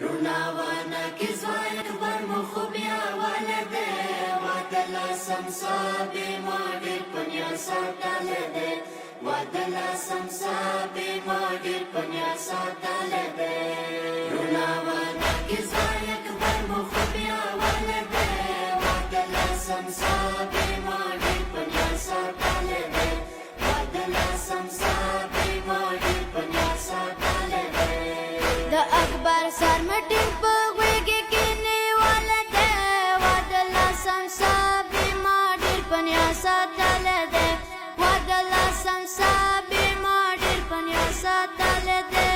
روناوانا کی زوای اکبر مخوبیا والده وادلا سمسا بیماری پنیا ساتالده وادلا سمسا بیماری پنیا ساتالده روناوانا کی زوای اکبر مخوبیا والده وادلا سمسا بیماری پنیا ساتالده وادلا سمسا بیماری پنیا ساتالده د اکبر سر مټین په وګي کې نیواله ده وادلا سمسا بیمار ډیر پنیا ساتل ده وادلا سمسا بیمار ډیر پنیا ساتل ده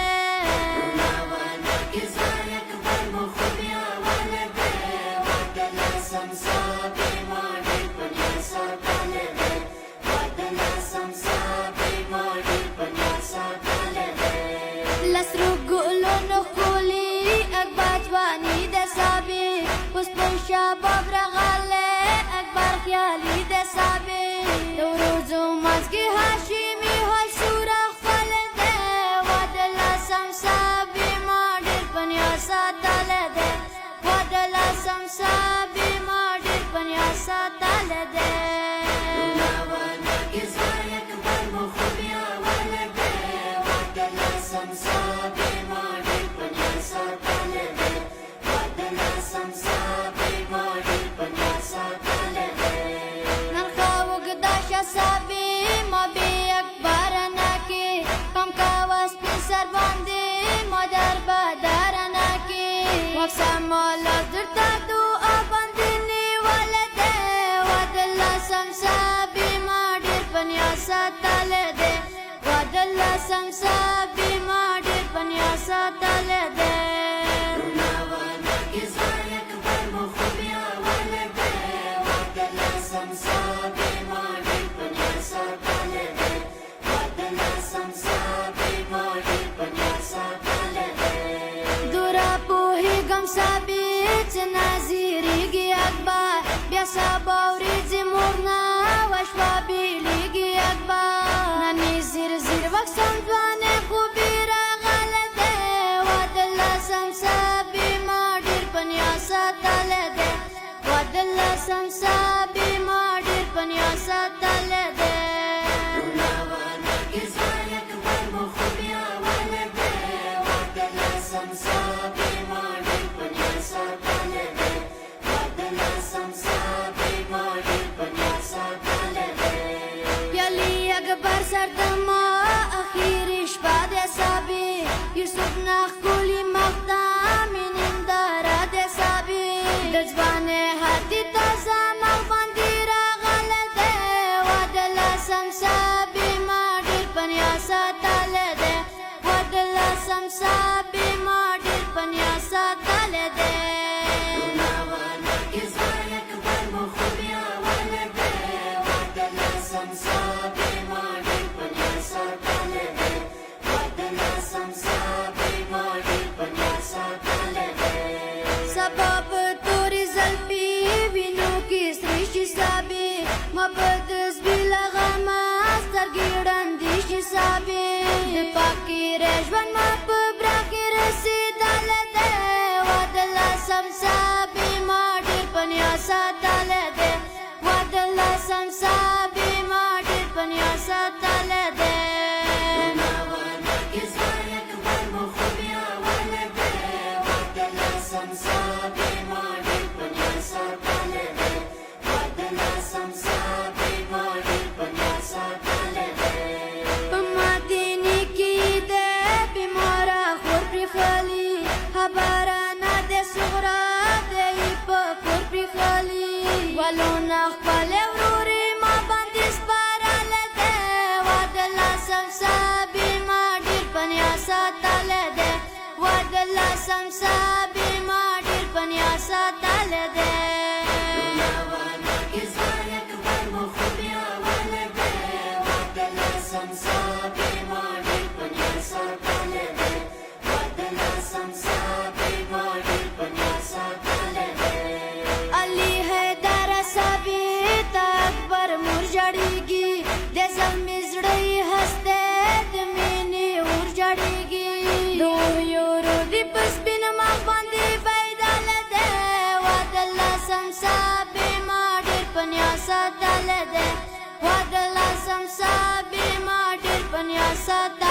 روناوانا کی زوای اکبر مخوبیا والده وادلا سمسا بیماری پنیا ساتالده وادلا سمسا بیماری پنیا ساتالده لسرو ګلو نو خولي اکبر ځواني د صابي اوس په شباب راغله اکبر خیالي د صابي د ورځو مازګي هاشمي هل سوره خپل ده وادلا سمسا بیمار ډېر پنیا ساتل ده وادلا سمسا بیمار ډېر پنیا ساتل ده روناوانا کی زوای اکبر مخوبیا والده وادلا سمسا بیماری پنیا ساتالده وادلا سمسا بیماری پنیا ساتالده نن خواوږده شه صابي ما بې اکبر نه کې کم کاوه سپین سر باندې ما در بدر نه کې وقسم لاس درته دعا باندې نیولی دی وادلا سمسا بیمار ډېر پنیا ساتلی دی وادلا سمسا بیمار ډېر پنیا ساتلی دی روناوانا کی زوای اکبر مخوبیا والده وادلا سمسا بیماری پنیا ساتالده وادلا سمسا بیماری پنیا ساتالده دورا پوهېږم صابي چې نازېرېږي اکبر بیا سبا ورځې موږ نه وشوه بېلېږي اکبر نن یې زیر زیر وکسم ځوانې خوبې راغلی دی وادلا سمسا بیمار ډېر پنیا ساتلی دی وادلا سمسا بیمار ډېر پنیا ساتلی دی روناوانا کی زوای اکبر مخوبیا والده وادلا سمسا بیماری پنیا ساتالده وادلا سمسا بیماری پنیا ساتالده یلی اکبر سردما اخیری شپه د صابي یوسف نه ښکلي مخته مې ننداره د صابي د ځوانۍ هاتي تازه مخ باندې راغلی دی وادلا سمسا بیمار ډېر پنیا ساتلی دی وادلا سمسا بیمار ډېر پنیا ساتلی دی روناوانا کی زوای اکبر مخوبیا والده وادلا سمسا بیماری پنیا ساتالده وادلا سمسا بیماری پنیا ساتالده سبب توری زلفی وینو کی سری شي صابي محبت زبیلا غما سترګې ړندې شي صابي د پاکي رژوند ما په براکې رسېدلی دی وادلا سمسا بیمار ډېر پنیا ساتلی دی وادلا سمسا بیمار ډېر پنیا ساتلی دی روناوانا کی زوای اکبر مخوبیا والده وادلا سمسا بیماری پنیا ساتالده وادلا سمسا بیماری پنیا ساتالده په مدینې کې د بیماره خور پرېښلي خبره نه د صغرا دی په کور پرېښلي ولونه خپلې ورورې ما باندې سپارلی دی وادلا سمسا بیمار ډېر پنیا ساتلی دی وادلا سمسا بیمار ډېر پنیا ساتلی دی روناوانا کی زوای اکبر مخوبیا والده وادلا سمسا بیماری پنیا ساتالده وادلا سمسا بیماری پنیا ساتالده علی حیدر صابي ته اکبر مور ژړېږي د زلمي زړه یې هستی د مینې اور ژړېږي د اویو رودي په سپین مخ ساتل دی وعده لازم صاحبې ما ډېر په نیاز ساتل